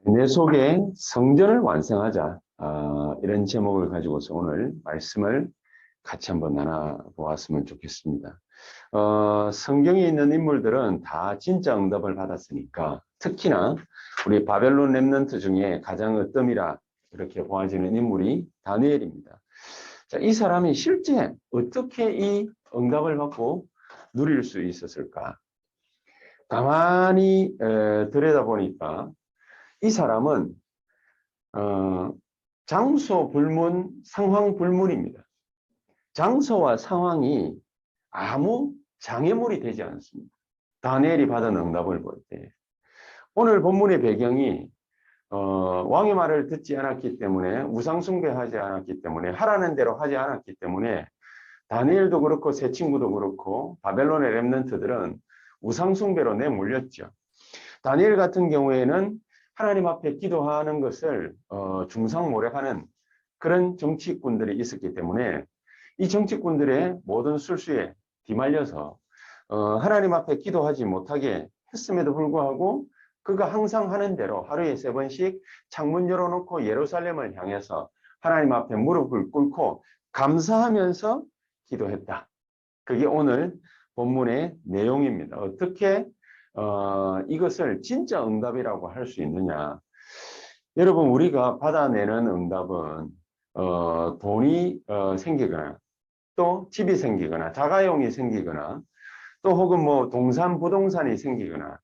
내 속에 성전을 완성하자. 이런 제목을 가지고서 오늘 말씀을 같이 한번 나눠보았으면 좋겠습니다. 성경에 있는 인물들은 다 진짜 응답을 받았으니까 특히나 우리 바벨론 렘넌트 중에 가장 으뜸이라 이렇게 보아지는 인물이 다니엘입니다. 자, 이 사람이 실제 어떻게 이 응답을 받고 누릴 수 있었을까? 가만히 들여다보니까 이 사람은 장소 불문, 상황 불문입니다. 장소와 상황이 아무 장애물이 되지 않습니다. 다니엘이 받은 응답을 볼 때. 오늘 본문의 배경이 왕의 말을 듣지 않았기 때문에, 우상 숭배하지 않았기 때문에, 하라는 대로 하지 않았기 때문에 다니엘도 그렇고 세 친구도 그렇고 바벨론의 렘넌트들은 우상 숭배로 내몰렸죠. 다니엘 같은 경우에는 하나님 앞에 기도하는 것을 중상모략하는 그런 정치꾼들이 있었기 때문에 이 정치꾼들의 모든 술수에 뒤말려서 하나님 앞에 기도하지 못하게 했음에도 불구하고 그가 항상 하는 대로 하루에 3번씩 창문 열어놓고 예루살렘을 향해서 하나님 앞에 무릎을 꿇고 감사하면서 기도했다. 그게 오늘 본문의 내용입니다. 어떻게 이것을 진짜 응답이라고 할 수 있느냐. 여러분, 우리가 받아내는 응답은 돈이 생기거나 또 집이 생기거나 자가용이 생기거나 또 혹은 뭐 동산 부동산이 생기거나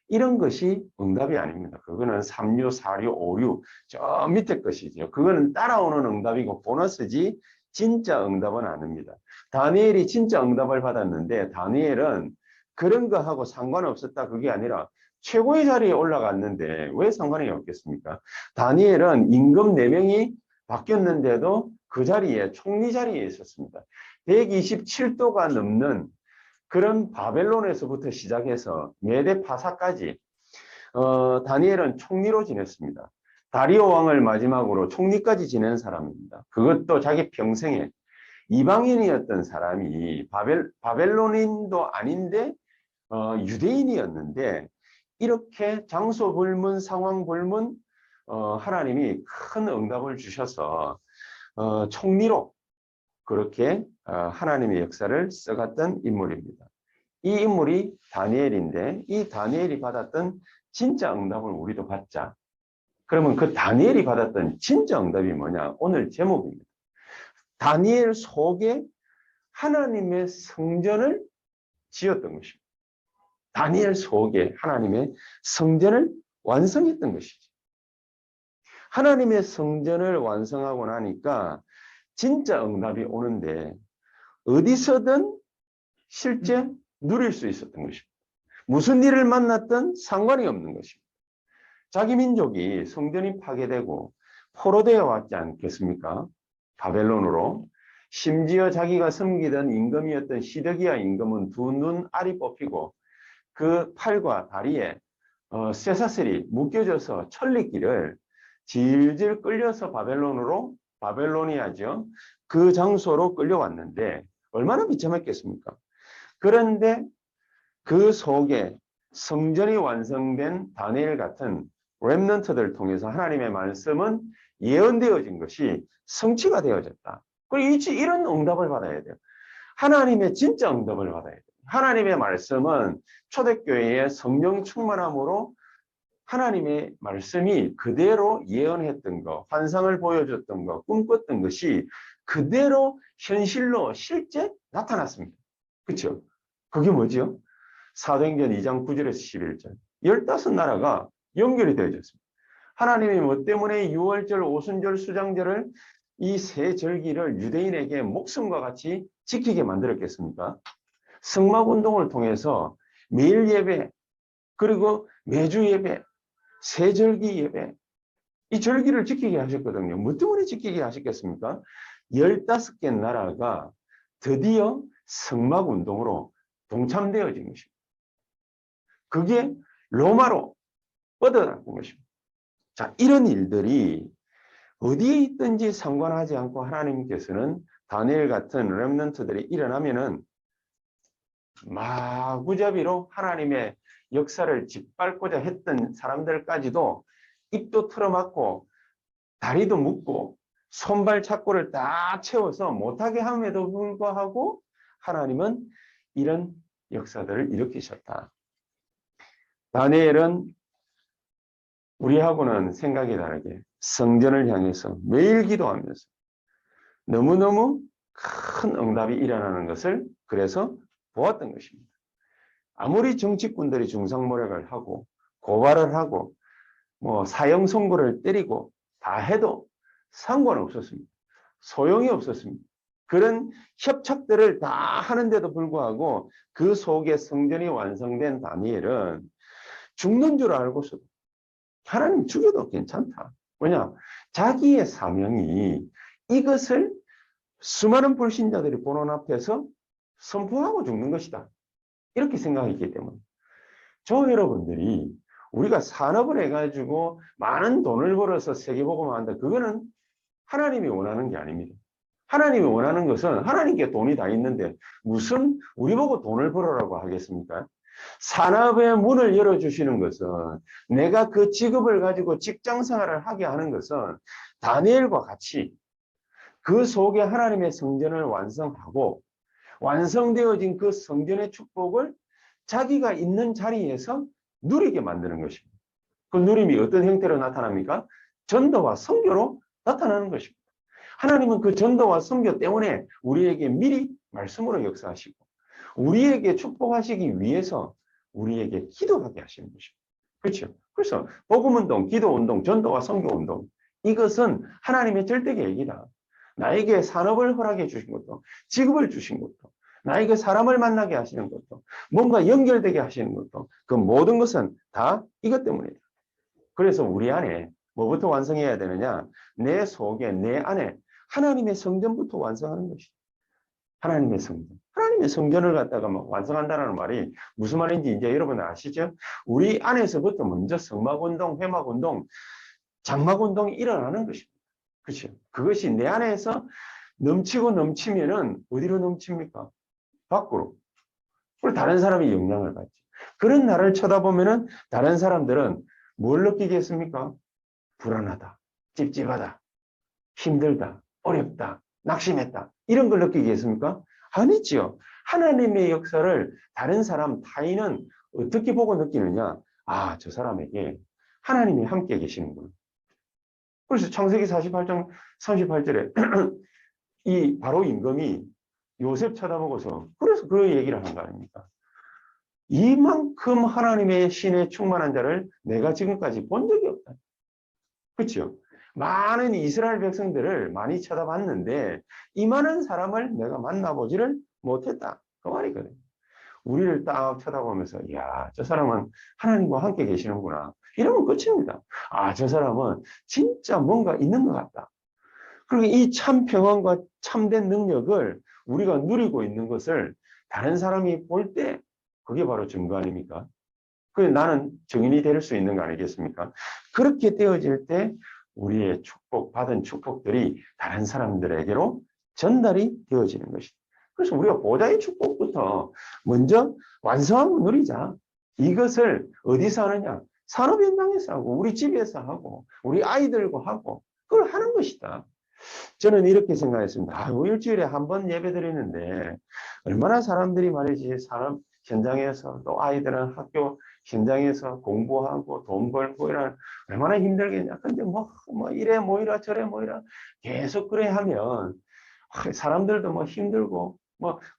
이런 것이 응답이 아닙니다. 그거는 3류, 4류, 5류 저 밑에 것이죠. 그거는 따라오는 응답이고 보너스지 진짜 응답은 아닙니다. 다니엘이 진짜 응답을 받았는데 다니엘은 그런 거하고 상관없었다 그게 아니라 최고의 자리에 올라갔는데 왜 상관이 없겠습니까? 다니엘은 임금 4명이 바뀌었는데도 그 자리에 총리 자리에 있었습니다. 127도가 넘는 그런 바벨론에서부터 시작해서 메데 파사까지 다니엘은 총리로 지냈습니다. 다리오 왕을 마지막으로 총리까지 지낸 사람입니다. 그것도 자기 평생에 이방인이었던 사람이 바벨론인도 아닌데 유대인이었는데 이렇게 장소 불문, 상황 불문 하나님이 큰 응답을 주셔서 총리로 그렇게 하나님의 역사를 써갔던 인물입니다. 이 인물이 다니엘인데 이 다니엘이 받았던 진짜 응답을 우리도 받자. 그러면 그 다니엘이 받았던 진짜 응답이 뭐냐? 오늘 제목입니다. 다니엘 속에 하나님의 성전을 지었던 것입니다. 다니엘 속에 하나님의 성전을 완성했던 것이죠. 하나님의 성전을 완성하고 나니까 진짜 응답이 오는데 어디서든 실제 누릴 수 있었던 것입니다. 무슨 일을 만났든 상관이 없는 것입니다. 자기 민족이 성전이 파괴되고 포로되어 왔지 않겠습니까? 바벨론으로. 심지어 자기가 섬기던 임금이었던 시드기야 임금은 2눈 알이 뽑히고 그 팔과 다리에 쇠사슬이 묶여져서 천리길을 질질 끌려서 바벨로니아죠. 그 장소로 끌려왔는데 얼마나 비참했겠습니까? 그런데 그 속에 성전이 완성된 다니엘 같은 렘넌트들을 통해서 하나님의 말씀은 예언되어진 것이 성취가 되어졌다. 그리고 이런 응답을 받아야 돼요. 하나님의 진짜 응답을 받아야 돼요. 하나님의 말씀은 초대교회의 성령 충만함으로 하나님의 말씀이 그대로 예언했던 것, 환상을 보여줬던 것, 꿈꿨던 것이 그대로 현실로 실제 나타났습니다. 그렇죠? 그게 뭐죠? 사도행전 2장 9절에서 11절. 15나라가 연결이 되어졌습니다. 하나님이 뭐 때문에 유월절, 오순절, 수장절을 이 세 절기를 유대인에게 목숨과 같이 지키게 만들었겠습니까? 성막운동을 통해서 매일 예배, 그리고 매주 예배, 세 절기 예배, 이 절기를 지키게 하셨거든요. 뭐 때문에 지키게 하셨겠습니까? 15개 나라가 드디어 성막운동으로 동참되어진 것입니다. 그게 로마로 뻗어나간 것입니다. 자, 이런 일들이 어디에 있든지 상관하지 않고 하나님께서는 다니엘 같은 렘넌트들이 일어나면은 마구잡이로 하나님의 역사를 짓밟고자 했던 사람들까지도 입도 틀어막고 다리도 묶고 손발 착고를 다 채워서 못하게 함에도 불구하고 하나님은 이런 역사들을 일으키셨다. 다니엘은 우리하고는 생각이 다르게 성전을 향해서 매일 기도하면서 너무너무 큰 응답이 일어나는 것을 그래서 보았던 것입니다. 아무리 정치꾼들이 중상모략을 하고 고발을 하고 사형 선고를 때리고 다 해도 상관없었습니다. 소용이 없었습니다. 그런 협착들을 다 하는데도 불구하고 그 속에 성전이 완성된 다니엘은 죽는 줄 알고서도 하나님 죽여도 괜찮다. 왜냐? 자기의 사명이 이것을 수많은 불신자들이 보는 앞에서 선포하고 죽는 것이다. 이렇게 생각했기 때문에 저 여러분들이 우리가 산업을 해가지고 많은 돈을 벌어서 세계복음을 한다. 그거는 하나님이 원하는 게 아닙니다. 하나님이 원하는 것은 하나님께 돈이 다 있는데 무슨 우리 보고 돈을 벌으라고 하겠습니까? 산업의 문을 열어주시는 것은 내가 그 직업을 가지고 직장 생활을 하게 하는 것은 다니엘과 같이 그 속에 하나님의 성전을 완성하고 완성되어진 그 성전의 축복을 자기가 있는 자리에서 누리게 만드는 것입니다. 그 누림이 어떤 형태로 나타납니까? 전도와 선교로 나타나는 것입니다. 하나님은 그 전도와 선교 때문에 우리에게 미리 말씀으로 역사하시고 우리에게 축복하시기 위해서 우리에게 기도하게 하시는 것입니다. 그렇죠? 그래서 복음운동, 기도운동, 전도와 선교운동 이것은 하나님의 절대 계획이다. 나에게 산업을 허락해 주신 것도 직업을 주신 것도 나에게 사람을 만나게 하시는 것도 뭔가 연결되게 하시는 것도 그 모든 것은 다 이것 때문이다. 그래서 우리 안에 뭐부터 완성해야 되느냐? 내 속에 내 안에 하나님의 성전부터 완성하는 것이다. 하나님의 성전. 하나님의 성전을 갖다가 완성한다는 말이 무슨 말인지 이제 여러분 아시죠? 우리 안에서부터 먼저 성막운동, 회막운동, 장막운동이 일어나는 것입니다. 그렇죠? 그것이 내 안에서 넘치고 넘치면은 어디로 넘칩니까? 밖으로. 그리고 다른 사람이 영향을 받지. 그런 나를 쳐다보면은 다른 사람들은 뭘 느끼겠습니까? 불안하다, 찝찝하다, 힘들다, 어렵다, 낙심했다. 이런 걸 느끼겠습니까? 아니지요. 하나님의 역사를 다른 사람, 타인은 어떻게 보고 느끼느냐? 아, 저 사람에게 하나님이 함께 계시는구나. 그래서 창세기 48장 38절에 바로 임금이 요셉 쳐다보고서 그래서 그 얘기를 한 거 아닙니까? 이만큼 하나님의 신에 충만한 자를 내가 지금까지 본 적이 없다. 그렇죠? 많은 이스라엘 백성들을 많이 쳐다봤는데 이만한 사람을 내가 만나보지를 못했다. 그 말이거든요. 우리를 딱 쳐다보면서 이야, 저 사람은 하나님과 함께 계시는구나. 이러면 끝입니다. 아, 저 사람은 진짜 뭔가 있는 것 같다. 그리고 이 참 평안과 참된 능력을 우리가 누리고 있는 것을 다른 사람이 볼 때 그게 바로 증거 아닙니까? 그래서 나는 증인이 될 수 있는 거 아니겠습니까? 그렇게 되어질 때 우리의 받은 축복들이 다른 사람들에게로 전달이 되어지는 것이다. 그래서 우리가 보좌의 축복부터 먼저 완성하고 누리자. 이것을 어디서 하느냐? 산업 현장에서 하고 우리 집에서 하고 우리 아이들과 하고 그걸 하는 것이다. 저는 이렇게 생각했습니다. 일주일에 한 번 예배 드리는데 얼마나 사람들이 말이지 산업 현장에서 또 아이들은 학교 현장에서 공부하고 돈 벌고 이런 얼마나 힘들겠냐. 근데 이래 뭐이라 저래 뭐이라 계속 그래 하면 사람들도 힘들고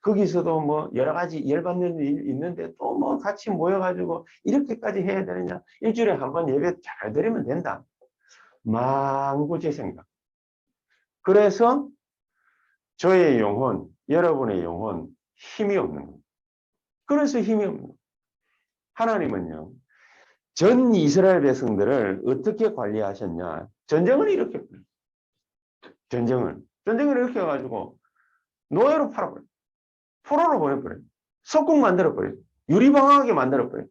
거기서도 여러 가지 열받는 일 있는데 또 같이 모여가지고 이렇게까지 해야 되느냐. 일주일에 한 번 예배 잘 드리면 된다. 망구제 생각. 그래서 저의 영혼, 여러분의 영혼 힘이 없는 거예요. 그래서 힘이 없는 거예요. 하나님은요. 전 이스라엘 백성들을 어떻게 관리하셨냐. 전쟁을 일으켰어요. 전쟁을 일으켜가지고 노예로 팔아버려요. 포로로 보내버려요. 석궁 만들어버려요. 유리방황하게 만들어버려요.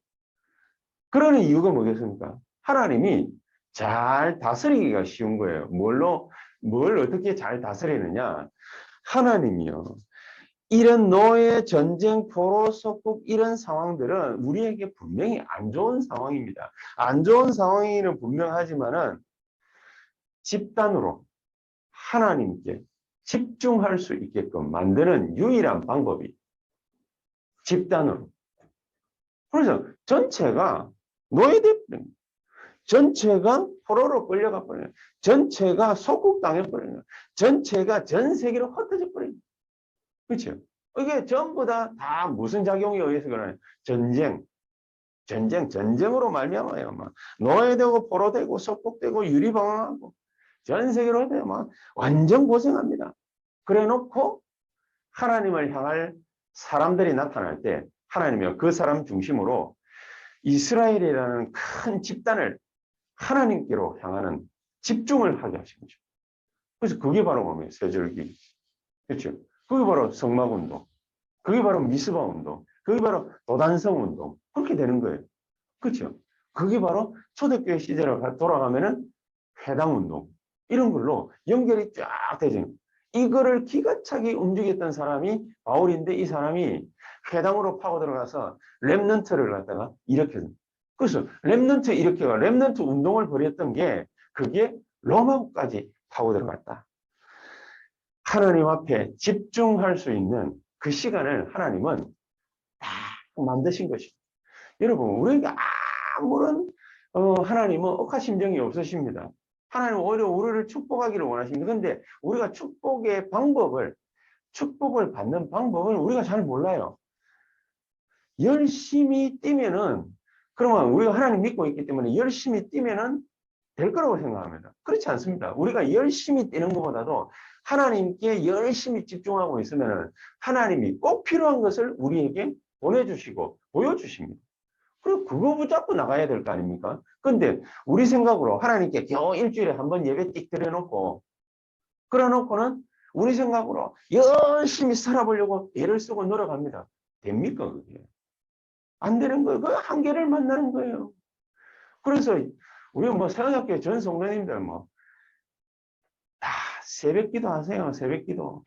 그러는 이유가 뭐겠습니까? 하나님이 잘 다스리기가 쉬운 거예요. 뭘 어떻게 잘 다스리느냐? 하나님이요. 이런 노예, 전쟁, 포로, 속국 이런 상황들은 우리에게 분명히 안 좋은 상황입니다. 안 좋은 상황이는 분명하지만은 집단으로 하나님께 집중할 수 있게끔 만드는 유일한 방법이 집단으로. 그래서 전체가 노예돼버린 거예요. 전체가 포로로 끌려가 버리는 거예요. 전체가 속국당해 버리는 거예요. 전체가 전 세계로 흩어져 버리는 거예요. 그렇죠? 이게 전부 다 무슨 작용에 의해서 그러냐? 전쟁으로 말미암아요. 막 노예되고 포로되고 속국되고 유리방황하고 전 세계로 막 완전 고생합니다. 그래놓고 하나님을 향할 사람들이 나타날 때 하나님이 그 사람 중심으로 이스라엘이라는 큰 집단을 하나님께로 향하는 집중을 하게 하신 거죠. 그래서 그게 바로 뭡니까? 세절기. 그렇죠? 그게 바로 성막운동. 그게 바로 미스바 운동. 그게 바로 도단성 운동. 그렇게 되는 거예요. 그렇죠? 그게 바로 초대교회 시대로 돌아가면은 회당 운동. 이런 걸로 연결이 쫙 되죠. 이거를 기가 차게 움직였던 사람이 바울인데 이 사람이 회당으로 파고 들어가서 렘넌트를 갖다가 일으켰어요. 그래서 렘넌트 일으켜가 렘넌트 운동을 벌였던 게 그게 로마까지 파고 들어갔다. 하나님 앞에 집중할 수 있는 그 시간을 하나님은 다 만드신 것이죠. 여러분, 우리에게 아무런 하나님은 억하심정이 없으십니다. 하나님은 오히려 우리를 축복하기를 원하십니다. 그런데 우리가 축복의 방법을, 축복을 받는 방법을 우리가 잘 몰라요. 열심히 뛰면은, 그러면 우리가 하나님 믿고 있기 때문에 열심히 뛰면은 될 거라고 생각합니다. 그렇지 않습니다. 우리가 열심히 뛰는 것보다도 하나님께 열심히 집중하고 있으면 하나님이 꼭 필요한 것을 우리에게 보내주시고 보여주십니다. 그리고 그거 붙잡고 나가야 될 거 아닙니까? 근데 우리 생각으로 하나님께 겨우 일주일에 한 번 예배 띡 드려놓고 그래놓고는 우리 생각으로 열심히 살아보려고 애를 쓰고 노력합니다. 됩니까 그게? 안 되는 거예요. 그 한계를 만나는 거예요. 그래서 우리 뭐 세원학교 전 성도님들 뭐 다 새벽 기도 하세요. 새벽 기도.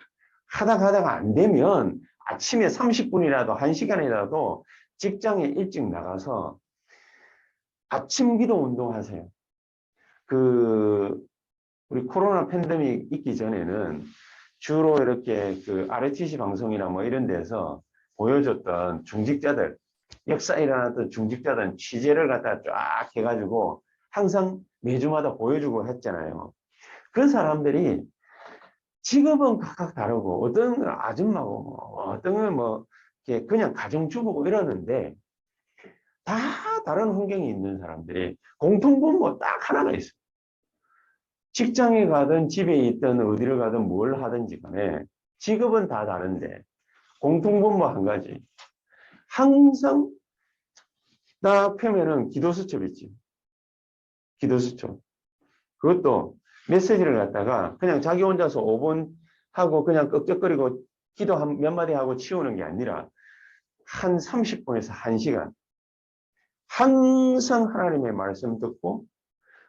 하다가 안 되면 아침에 30분이라도 1시간이라도 직장에 일찍 나가서 아침 기도 운동하세요. 우리 코로나 팬데믹 있기 전에는 주로 이렇게 RTC 방송이나 뭐 이런 데서 보여줬던 중직자들, 역사에 일어났던 중직자들 취재를 갖다 쫙 해가지고 항상 매주마다 보여주고 했잖아요. 그 사람들이 직업은 각각 다르고 어떤 아줌마고 어떤 건 그냥 가정주부고 이러는데 다 다른 환경이 있는 사람들이 공통분 딱 하나가 있어요. 직장에 가든 집에 있든 어디를 가든 뭘 하든지 간에 직업은 다 다른데 공통분 한 가지. 항상 딱 펴면은 기도수첩 있지. 기도수첩. 그것도 메시지를 갖다가 그냥 자기 혼자서 5분 하고 그냥 끄적거리고 기도 몇 마디 하고 치우는 게 아니라 한 30분에서 1시간 항상 하나님의 말씀 듣고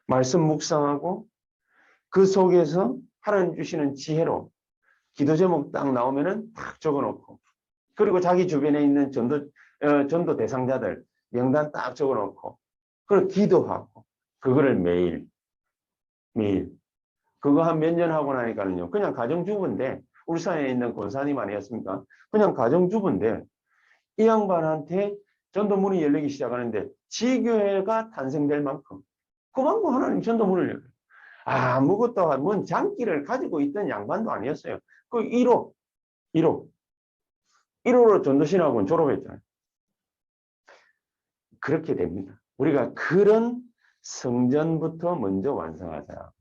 말씀 묵상하고 그 속에서 하나님 주시는 지혜로 기도 제목 딱 나오면은 딱 적어놓고 그리고 자기 주변에 있는 전도 대상자들 명단 딱 적어놓고 그걸 기도하고 그거를 매일 그거 한 몇 년 하고 나니까는요 그냥 가정주부인데 울산에 있는 권사님 아니었습니까? 그냥 가정주부인데 이 양반한테 전도문이 열리기 시작하는데 지교회가 탄생될 만큼 그만큼 하나님 전도문을 열어요. 아무것도 뭔 장기를 가지고 있던 양반도 아니었어요. 그 1호로 전도신학원 졸업했잖아요. 그렇게 됩니다. 우리가 그런 성전부터 먼저 완성하자.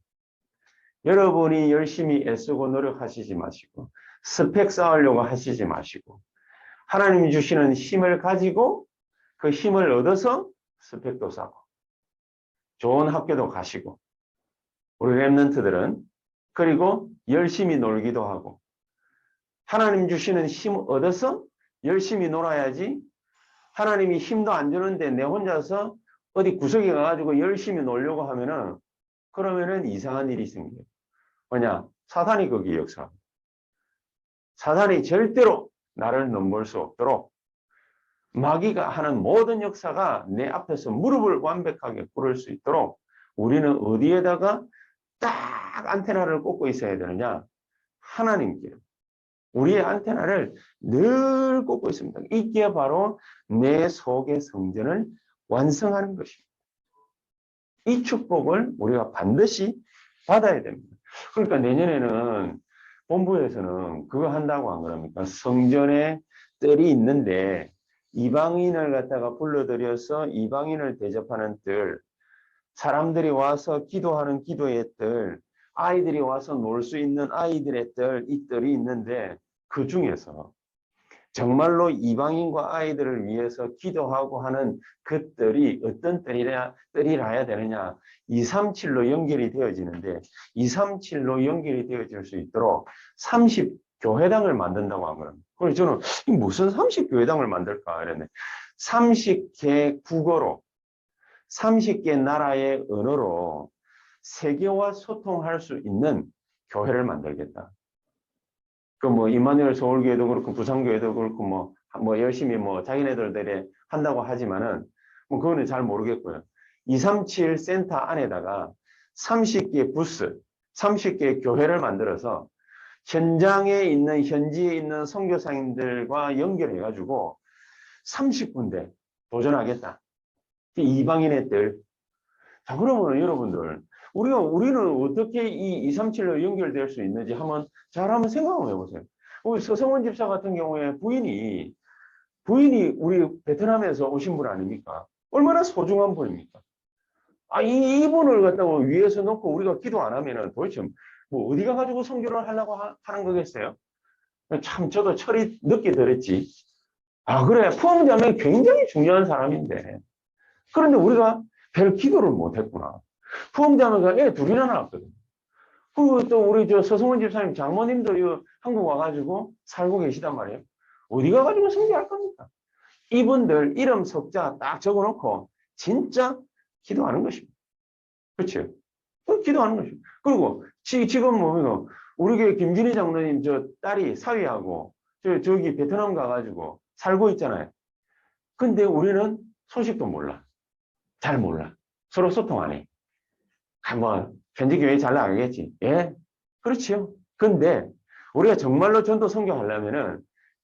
여러분이 열심히 애쓰고 노력하시지 마시고 스펙 쌓으려고 하시지 마시고 하나님이 주시는 힘을 가지고 그 힘을 얻어서 스펙도 쌓고 좋은 학교도 가시고 우리 랩런트들은 그리고 열심히 놀기도 하고 하나님 주시는 힘 얻어서 열심히 놀아야지 하나님이 힘도 안 주는데 내 혼자서 어디 구석에 가가지고 열심히 놀려고 하면은 그러면은 이상한 일이 생겨요. 뭐냐? 사단이 거기 역사합니다. 사단이 절대로 나를 넘볼 수 없도록 마귀가 하는 모든 역사가 내 앞에서 무릎을 완벽하게 꿇을 수 있도록 우리는 어디에다가 딱 안테나를 꽂고 있어야 되느냐? 하나님께. 우리의 안테나를 늘 꽂고 있습니다. 이게 바로 내 속의 성전을 완성하는 것입니다. 이 축복을 우리가 반드시 받아야 됩니다. 그러니까 내년에는 본부에서는 그거 한다고 안 그럽니까? 성전에 뜰이 있는데 이방인을 갖다가 불러들여서 이방인을 대접하는 뜰, 사람들이 와서 기도하는 기도의 뜰, 아이들이 와서 놀 수 있는 아이들의 뜰, 이 뜰이 있는데 그 중에서 정말로 이방인과 아이들을 위해서 기도하고 하는 그 뜰이 어떤 뜰이라야 되느냐. 237로 연결이 되어지는데 237로 연결이 되어질 수 있도록 30교회당을 만든다고 하거든요. 그래서 저는 무슨 30교회당을 만들까 이랬네. 30개 국어로 30개 나라의 언어로 세계와 소통할 수 있는 교회를 만들겠다. 그 뭐 임마누엘 서울교회도 그렇고 부산교회도 그렇고 뭐 열심히 뭐 자기네들이 한다고 하지만은 뭐 그거는 잘 모르겠고요. 237 센터 안에다가 30개 부스, 30개 교회를 만들어서 현장에 있는 현지에 있는 선교사님들과 연결해 가지고 30군데 도전하겠다. 이방인의 뜰. 자, 그러면 여러분들 우리는 어떻게 이 237로 연결될 수 있는지 잘 한번 생각을 해보세요. 우리 서성원 집사 같은 경우에 부인이 우리 베트남에서 오신 분 아닙니까? 얼마나 소중한 분입니까? 이분을 갖다가 위에서 놓고 우리가 기도 안 하면은 도대체 뭐 어디 가가지고 선교를 하려고 하는 거겠어요? 참 저도 철이 늦게 들었지. 그래. 부흥자면 굉장히 중요한 사람인데. 그런데 우리가 별 기도를 못 했구나. 부흥자매가 애 둘이나 낳았거든. 그리고 또 우리 서성원 집사님 장모님도 한국 와가지고 살고 계시단 말이에요. 어디 가가지고 성교할 겁니까? 이분들 이름 석자 딱 적어놓고 진짜 기도하는 것입니다. 그렇죠? 기도하는 것입니다. 그리고 지금 뭐 우리 교회 김준희 장로님 저 딸이 사위하고 저기 베트남 가가지고 살고 있잖아요. 근데 우리는 소식도 몰라. 잘 몰라. 서로 소통 안 해. 뭐 현지교회 잘 나가겠지. 예, 그렇지요. 근데 우리가 정말로 전도 선교하려면은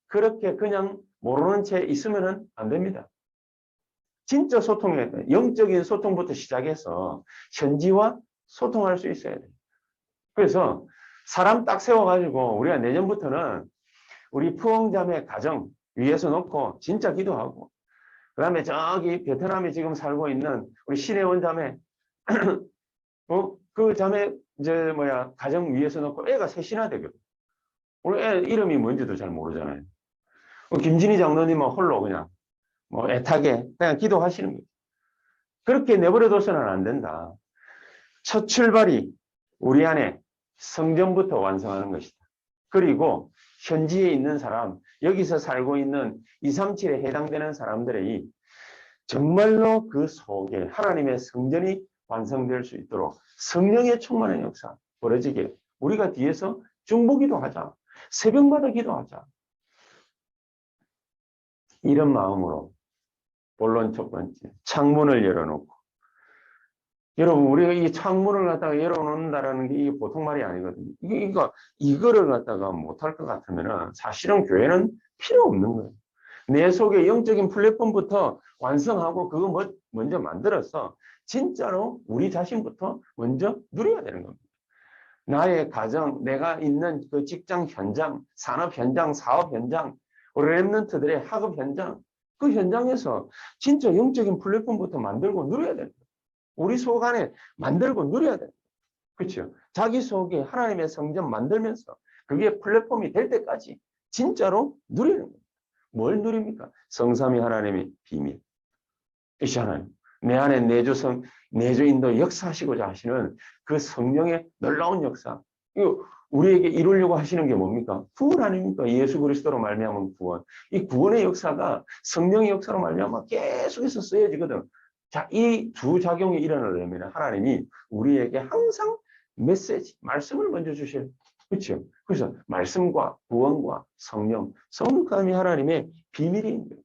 그렇게 그냥 모르는 채 있으면은 안 됩니다. 진짜 소통해. 영적인 소통부터 시작해서 현지와 소통할 수 있어야 돼요. 그래서 사람 딱 세워가지고 우리가 내년부터는 우리 푸엉자매 가정 위에서 놓고 진짜 기도하고 그 다음에 저기 베트남에 지금 살고 있는 우리 신혜원 자매 그 자매 가정 위에서 놓고 애가 셋이나 되거든. 우리 애 이름이 뭔지도 잘 모르잖아요. 김진희 장로님은 홀로 그냥 뭐 애타게 그냥 기도하시는 거죠. 그렇게 내버려둬서는 안 된다. 첫 출발이 우리 안에 성전부터 완성하는 것이다. 그리고 현지에 있는 사람, 여기서 살고 있는 237에 해당되는 사람들이 정말로 그 속에 하나님의 성전이 완성될 수 있도록 성령의 충만한 역사 벌어지게 우리가 뒤에서 중보기도 하자. 새벽마다 기도하자. 이런 마음으로 본론 첫 번째 창문을 열어놓고 여러분 우리가 이 창문을 갖다가 열어놓는다라는 게 이게 보통 말이 아니거든요. 이거를 갖다가 못할 것 같으면 사실은 교회는 필요 없는 거예요. 내 속에 영적인 플랫폼부터 완성하고 그거 먼저 만들어서 진짜로 우리 자신부터 먼저 누려야 되는 겁니다. 나의 가정, 내가 있는 그 직장 현장, 산업 현장, 사업 현장, 우리 랩런트들의 학업 현장, 그 현장에서 진짜 영적인 플랫폼부터 만들고 누려야 됩니다. 우리 속 안에 만들고 누려야 됩니다. 그렇죠? 자기 속에 하나님의 성전 만들면서 그게 플랫폼이 될 때까지 진짜로 누리는 겁니다. 뭘 누립니까? 성삼위 하나님의 비밀. 이시 하나님. 내 안에 내주인도 역사하시고자 하시는 그 성령의 놀라운 역사. 이거 우리에게 이루려고 하시는 게 뭡니까? 구원 아닙니까? 예수 그리스도로 말미암은 구원. 이 구원의 역사가 성령의 역사로 말미암아 계속해서 쓰여지거든. 자, 이 두 작용이 일어나려면 하나님이 우리에게 항상 메시지, 말씀을 먼저 주실. 그렇죠? 그래서 말씀과 구원과 성령감이 하나님의 비밀입니다.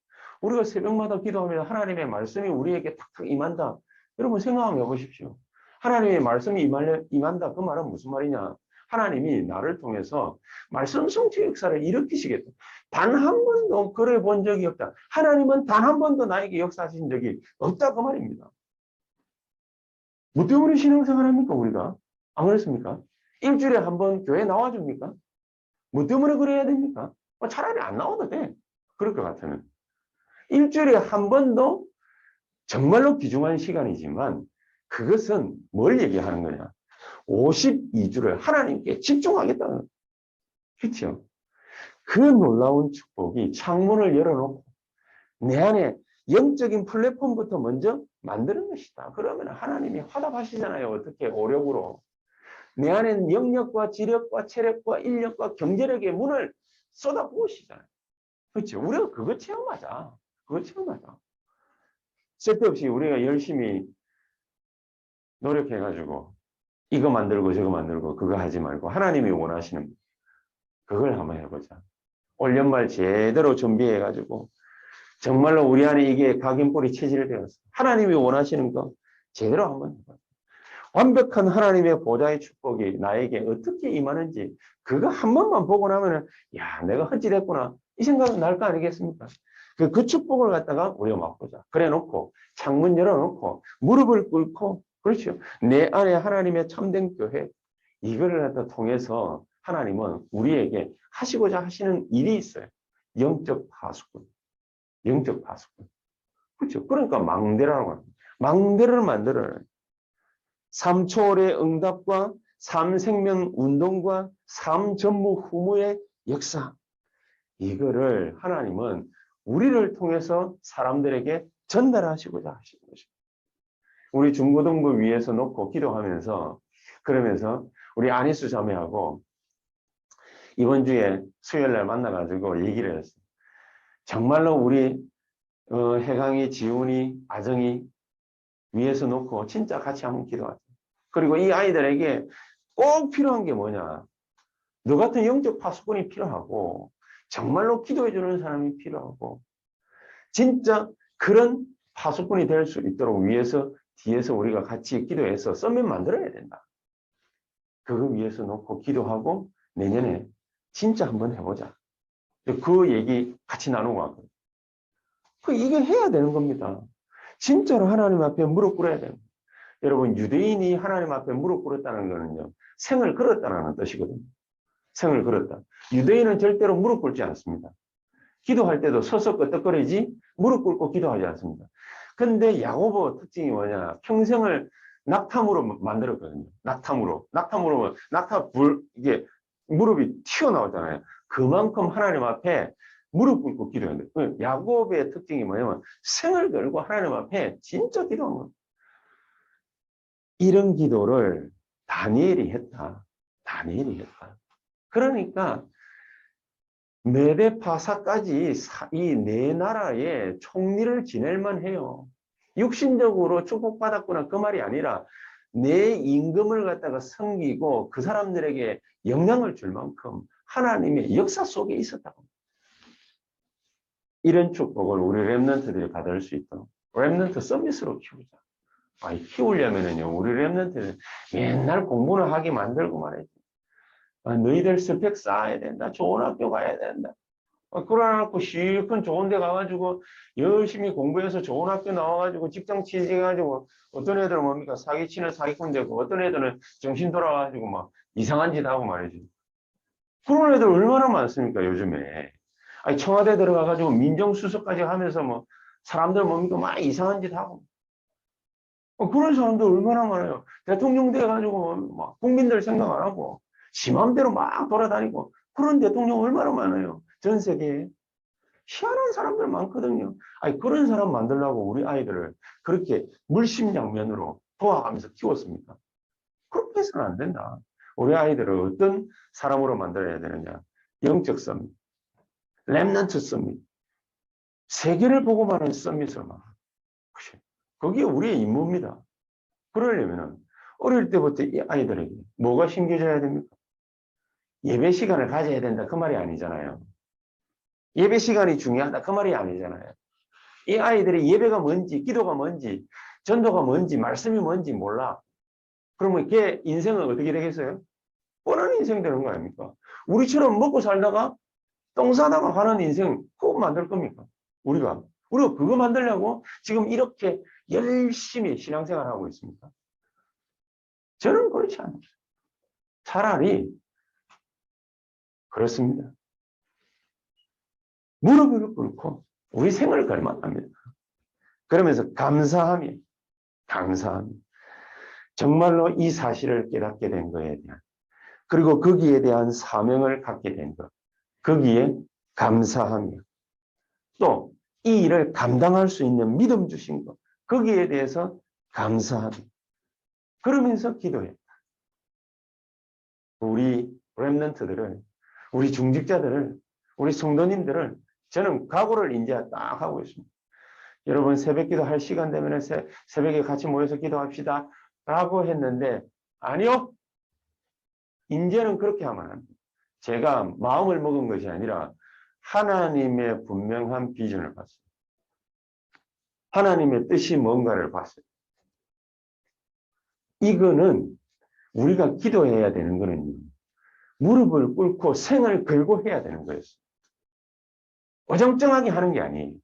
우리가 새벽마다 기도하면 하나님의 말씀이 우리에게 탁탁 임한다. 여러분 생각 한번 해보십시오. 하나님의 말씀이 임한다. 그 말은 무슨 말이냐? 하나님이 나를 통해서 말씀 성취 역사를 일으키시겠다. 단 한 번도 그래 본 적이 없다. 하나님은 단 한 번도 나에게 역사하신 적이 없다. 그 말입니다. 뭐 때문에 신앙생활합니까 우리가? 안 그렇습니까? 일주일에 한 번 교회 나와줍니까? 뭐 때문에 그래야 됩니까? 차라리 안 나와도 돼. 그럴 것 같으면. 일주일에 한 번도 정말로 귀중한 시간이지만 그것은 뭘 얘기하는 거냐? 52주를 하나님께 집중하겠다는 거예요. 그렇죠? 그 놀라운 축복이 창문을 열어놓고 내 안에 영적인 플랫폼부터 먼저 만드는 것이다. 그러면 하나님이 화답하시잖아요. 어떻게 오력으로. 내 안에는 영역과 지력과 체력과 인력과 경제력의 문을 쏟아부으시잖아요. 그렇죠? 우리가 그거 체험하자. 그거 체험하자. 쓸데없이 우리가 열심히 노력해가지고 이거 만들고 저거 만들고 그거 하지 말고 하나님이 원하시는 그걸 한번 해보자. 올 연말 제대로 준비해가지고 정말로 우리 안에 이게 각인뿌리 체질되어서 하나님이 원하시는 거 제대로 한번 해보자. 완벽한 하나님의 보좌의 축복이 나에게 어떻게 임하는지 그거 한 번만 보고 나면은 야 내가 헛짓했구나 이 생각은 날 거 아니겠습니까? 그 축복을 갖다가 우리가 맛보자. 그래 놓고 창문 열어놓고 무릎을 꿇고 그렇죠. 내 안에 하나님의 참된 교회 이거를 갖다 통해서 하나님은 우리에게 하시고자 하시는 일이 있어요. 영적 파수꾼. 영적 파수꾼. 그렇죠. 그러니까 망대라고 합니다. 망대를 만들어요. 3초월의 응답과 3생명 운동과 3전무 후무의 역사. 이거를 하나님은 우리를 통해서 사람들에게 전달하시고자 하시는 것입니다. 우리 중고등부 위에서 놓고 기도하면서 그러면서 우리 안희수 자매하고 이번 주에 수요일날 만나가지고 얘기를 했어요. 정말로 우리 혜강이, 지훈이, 아정이 위에서 놓고 진짜 같이 한번 기도하자. 그리고 이 아이들에게 꼭 필요한 게 뭐냐. 너 같은 영적 파수꾼이 필요하고 정말로 기도해주는 사람이 필요하고 진짜 그런 파수꾼이 될 수 있도록 위에서 뒤에서 우리가 같이 기도해서 썸밋 만들어야 된다. 그거 위에서 놓고 기도하고 내년에 진짜 한번 해보자. 그 얘기 같이 나누고 왔거든요. 이게 해야 되는 겁니다. 진짜로 하나님 앞에 무릎 꿇어야 됩니다. 여러분 유대인이 하나님 앞에 무릎 꿇었다는 거는요. 생을 걸었다는 뜻이거든요. 생을 걸었다. 유대인은 절대로 무릎 꿇지 않습니다. 기도할 때도 서서 끄떡거리지 무릎 꿇고 기도하지 않습니다. 근데 야고보 특징이 뭐냐. 평생을 낙탐으로 만들었거든요. 낙탐으로 이게 무릎이 튀어나오잖아요. 그만큼 하나님 앞에 무릎 꿇고 기도해야 돼요. 야고보의 특징이 뭐냐면 생을 걸고 하나님 앞에 진짜 기도한 거예요. 이런 기도를 다니엘이 했다. 그러니까 메데파사까지 이 네 나라의 총리를 지낼만 해요. 육신적으로 축복받았구나 그 말이 아니라 내 임금을 갖다가 섬기고 그 사람들에게 영향을 줄 만큼 하나님의 역사 속에 있었다고. 이런 축복을 우리 렘넌트들이 받을 수 있도록 렘넌트 서비스로 키우자. 키우려면은요 우리 렘넌트는 맨날 공부는 하게 만들고 말이지. 너희들 스펙 쌓아야 된다. 좋은 학교 가야 된다. 그러놓고 실컷 좋은 데 가가지고 열심히 공부해서 좋은 학교 나와가지고 직장 취직해가지고 어떤 애들은 뭡니까? 사기치는 사기꾼 되고 어떤 애들은 정신 돌아가지고 막 이상한 짓 하고 말이지. 그런 애들 얼마나 많습니까, 요즘에. 청와대 들어가가지고 민정수석까지 하면서 뭐 사람들 뭡니까? 막 이상한 짓 하고. 그런 사람들 얼마나 많아요. 대통령 돼가지고 막 국민들 생각 안 하고 지 맘대로 막 돌아다니고 그런 대통령 얼마나 많아요. 전 세계에. 희한한 사람들 많거든요. 그런 사람 만들려고 우리 아이들을 그렇게 물심양면으로 도와가면서 키웠습니까? 그렇게 해서는 안 된다. 우리 아이들을 어떤 사람으로 만들어야 되느냐. 영적 서밋, 렘넌트 서밋, 세계를 보고만 하는 서밋을 막. 그게 우리의 임무입니다. 그러려면 어릴 때부터 이 아이들에게 뭐가 심겨져야 됩니까? 예배 시간을 가져야 된다 그 말이 아니잖아요. 예배 시간이 중요하다 그 말이 아니잖아요. 이 아이들이 예배가 뭔지, 기도가 뭔지, 전도가 뭔지, 말씀이 뭔지 몰라. 그러면 걔 인생은 어떻게 되겠어요? 뻔한 인생 되는 거 아닙니까? 우리처럼 먹고 살다가 똥 싸다가 가는 인생 그거 만들 겁니까? 우리가 그거 만들려고 지금 이렇게 열심히 신앙생활을 하고 있습니까? 저는 그렇지 않아요. 차라리 그렇습니다. 무릎을 꿇고 우리 생을 걸면 합니다. 그러면서 감사하며 정말로 이 사실을 깨닫게 된 거에 대한 그리고 거기에 대한 사명을 갖게 된 것 거기에 감사하며 또 이 일을 감당할 수 있는 믿음 주신 것 거기에 대해서 감사하며 그러면서 기도해. 우리 렘넌트들을 우리 중직자들을 우리 성도님들을 저는 각오를 이제 딱 하고 있습니다. 여러분 새벽기도 할 시간 되면 새벽에 같이 모여서 기도합시다 라고 했는데 아니요. 이제는 그렇게 하면 안 됩니다. 제가 마음을 먹은 것이 아니라 하나님의 분명한 비전을 봤어요. 하나님의 뜻이 뭔가를 봤어요. 이거는 우리가 기도해야 되는 거는 무릎을 꿇고 생을 걸고 해야 되는 거였어요. 어정쩡하게 하는 게 아니에요.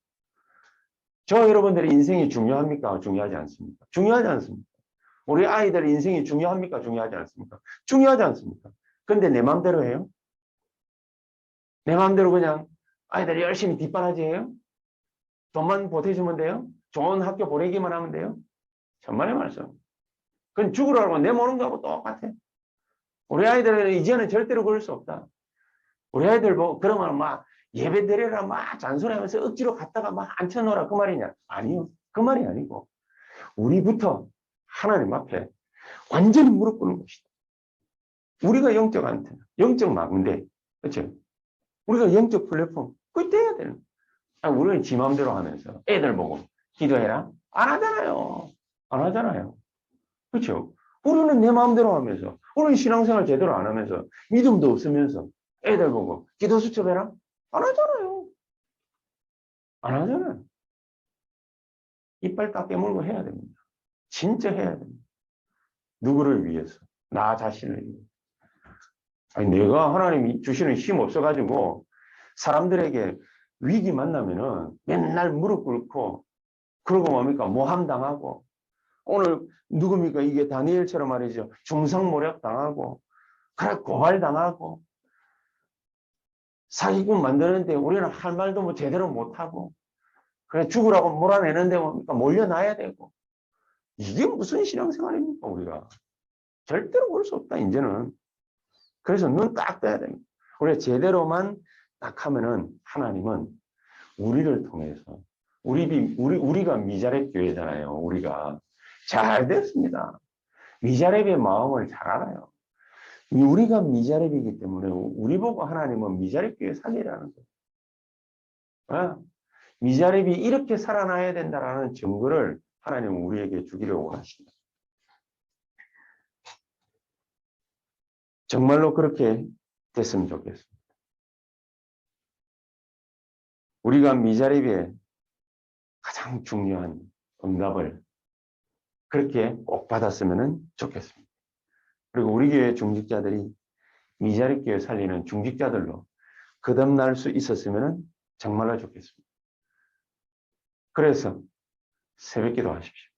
저 여러분들의 인생이 중요합니까? 중요하지 않습니까? 중요하지 않습니까? 우리 아이들 인생이 중요합니까? 중요하지 않습니까? 중요하지 않습니까? 근데 내 마음대로 해요? 내 마음대로 그냥 아이들이 열심히 뒷바라지 해요? 돈만 보태주면 돼요? 좋은 학교 보내기만 하면 돼요? 천만의 말씀. 그건 죽으라고 내모는 거하고 똑같아. 우리 아이들은 이제는 절대로 그럴 수 없다. 우리 아이들 뭐 그러면 막 예배 드려라 막 잔소리하면서 억지로 갔다가 막 앉혀놓으라 그 말이냐? 아니요. 그 말이 아니고 우리부터 하나님 앞에 완전히 무릎 꿇는 것이다. 우리가 영적 안테나, 영적 망대, 그렇죠? 우리가 영적 플랫폼, 그거 떼야 되는 거야. 우리는 지 마음대로 하면서 애들 보고 기도해라? 안 하잖아요. 안 하잖아요. 그렇죠? 우리는 내 마음대로 하면서 우리는 신앙생활 제대로 안 하면서 믿음도 없으면서 애들 보고 기도 수첩해라? 안 하잖아요. 안 하잖아요. 이빨 딱 깨물고 해야 됩니다. 진짜 해야 됩니다. 누구를 위해서? 나 자신을 위해서. 아니, 내가 하나님이 주시는 힘 없어가지고 사람들에게 위기 만나면은 맨날 무릎 꿇고 그러고 뭡니까? 모함당하고 오늘 누굽니까? 이게 다니엘처럼 말이죠. 중상모략 당하고 그래 고발당하고 사기꾼 만드는데 우리는 할 말도 뭐 제대로 못하고 그래 죽으라고 몰아내는데 뭡니까? 몰려놔야 되고 이게 무슨 신앙생활입니까? 우리가 절대로 그럴 수 없다 이제는. 그래서 눈 딱 떠야 됩니다. 우리가 제대로만 딱 하면은 하나님은 우리를 통해서 우리가 미자렙 교회잖아요. 우리가 잘 됐습니다. 미자렙의 마음을 잘 알아요. 우리가 미자렙이기 때문에 우리 보고 하나님은 미자렙 교회 살리라는 거예요. 미자렙이 이렇게 살아나야 된다라는 증거를 하나님은 우리에게 주기를 원하십니다. 정말로 그렇게 됐으면 좋겠습니다. 우리가 미자립의 가장 중요한 응답을 그렇게 꼭 받았으면 좋겠습니다. 그리고 우리 교회 중직자들이 미자립 교회 살리는 중직자들로 거듭날 수 있었으면 정말로 좋겠습니다. 그래서 새벽기도 하십시오.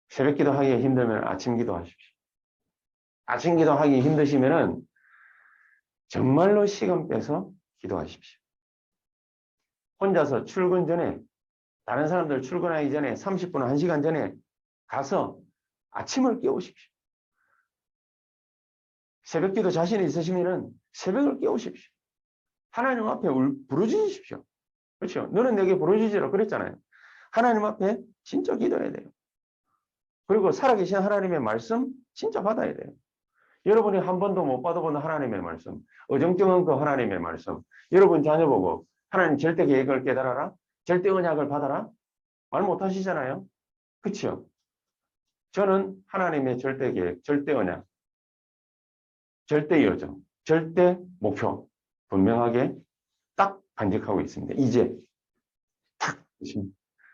새벽기도 하기 힘들면 아침기도 하십시오. 아침기도 하기 힘드시면 정말로 시간 빼서 기도하십시오. 혼자서 출근 전에 다른 사람들 출근하기 전에 30분, 1시간 전에 가서 아침을 깨우십시오. 새벽기도 자신이 있으시면 새벽을 깨우십시오. 하나님 앞에 부르짖으십시오. 그렇죠? 너는 내게 부르짖으라 그랬잖아요. 하나님 앞에 진짜 기도해야 돼요. 그리고 살아계신 하나님의 말씀 진짜 받아야 돼요. 여러분이 한 번도 못 받아본 하나님의 말씀, 어정쩡한 그 하나님의 말씀, 여러분 자녀 보고 하나님 절대 계획을 깨달아라, 절대 언약을 받아라, 말 못하시잖아요. 그렇죠? 저는 하나님의 절대 계획, 절대 언약, 절대 요정, 절대 목표 분명하게 딱 간직하고 있습니다. 이제 탁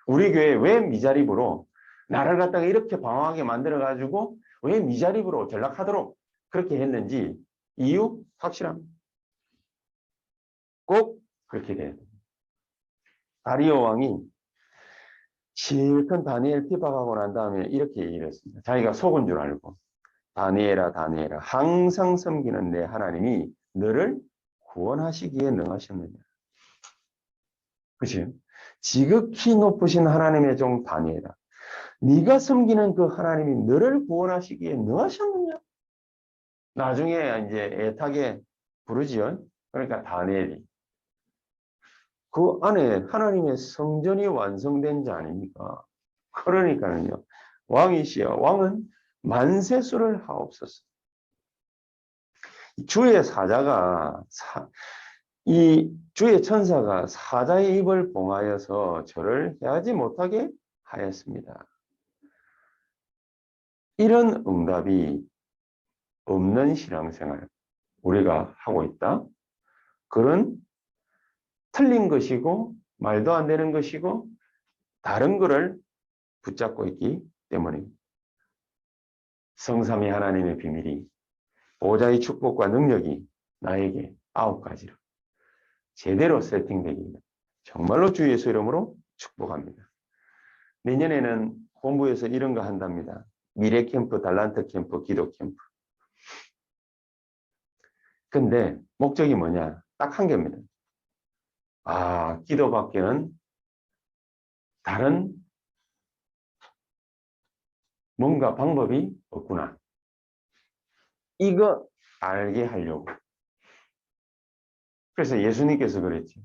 우리 교회 왜 미자립으로 나를 갖다가 이렇게 방황하게 만들어가지고 왜 미자립으로 전락하도록 그렇게 했는지 이유 확실합니다. 꼭 그렇게 돼야 됩니다. 다리오 왕이 실컷 다니엘 핍박하고 난 다음에 이렇게 얘기를 했습니다. 자기가 속은 줄 알고 다니엘아 다니엘아 항상 섬기는 내 하나님이 너를 구원하시기에 능하셨느냐. 그치? 지극히 높으신 하나님의 종 다니엘아 네가 섬기는 그 하나님이 너를 구원하시기에 능하셨느냐? 나중에 이제 애타게 부르지요. 그러니까 다니엘이 그 안에 하나님의 성전이 완성된 자 아닙니까? 그러니까요. 왕이시여 왕은 만세수를 하옵소서. 주의 사자가 이 주의 천사가 사자의 입을 봉하여서 저를 해하지 못하게 하였습니다. 이런 응답이 없는 신앙생활 우리가 하고 있다. 그런 틀린 것이고 말도 안 되는 것이고 다른 것을 붙잡고 있기 때문입니다. 성삼위 하나님의 비밀이 보호자의 축복과 능력이 나에게 9가지로 제대로 세팅되기 정말로 주 예수 이름으로 축복합니다. 내년에는 본부에서 이런 거 한답니다. 미래 캠프, 달란트 캠프, 기도 캠프. 근데 목적이 뭐냐? 딱 한 개입니다. 아, 기도밖에는 다른 뭔가 방법이 없구나. 이거 알게 하려고. 그래서 예수님께서 그랬지.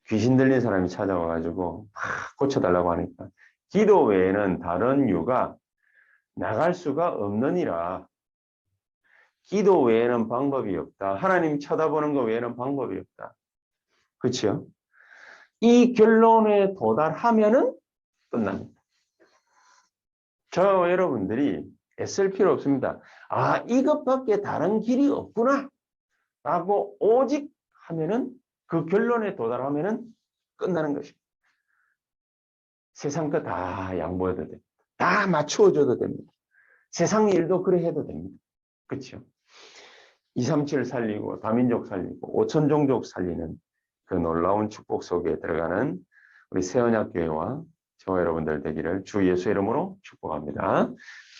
귀신 들린 사람이 찾아와가지고 막 고쳐달라고 하니까 기도 외에는 다른 유가 나갈 수가 없느니라. 기도 외에는 방법이 없다. 하나님 쳐다보는 것 외에는 방법이 없다. 그렇죠? 이 결론에 도달하면은 끝납니다. 저 여러분들이 애쓸 필요 없습니다. 아, 이것밖에 다른 길이 없구나. 라고 오직 하면은 그 결론에 도달하면은 끝나는 것입니다. 세상 거 다 양보해도 됩니다. 다 맞추어줘도 됩니다. 세상 일도 그래 해도 됩니다. 그렇죠? 237 살리고 다민족 살리고 5천 종족 살리는 그 놀라운 축복 속에 들어가는 우리 새언약교회와 저와 여러분들 되기를 주 예수 이름으로 축복합니다.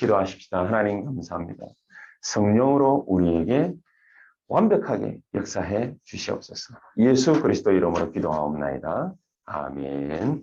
기도하십시다. 하나님 감사합니다. 성령으로 우리에게 완벽하게 역사해 주시옵소서. 예수 그리스도 이름으로 기도하옵나이다. 아멘.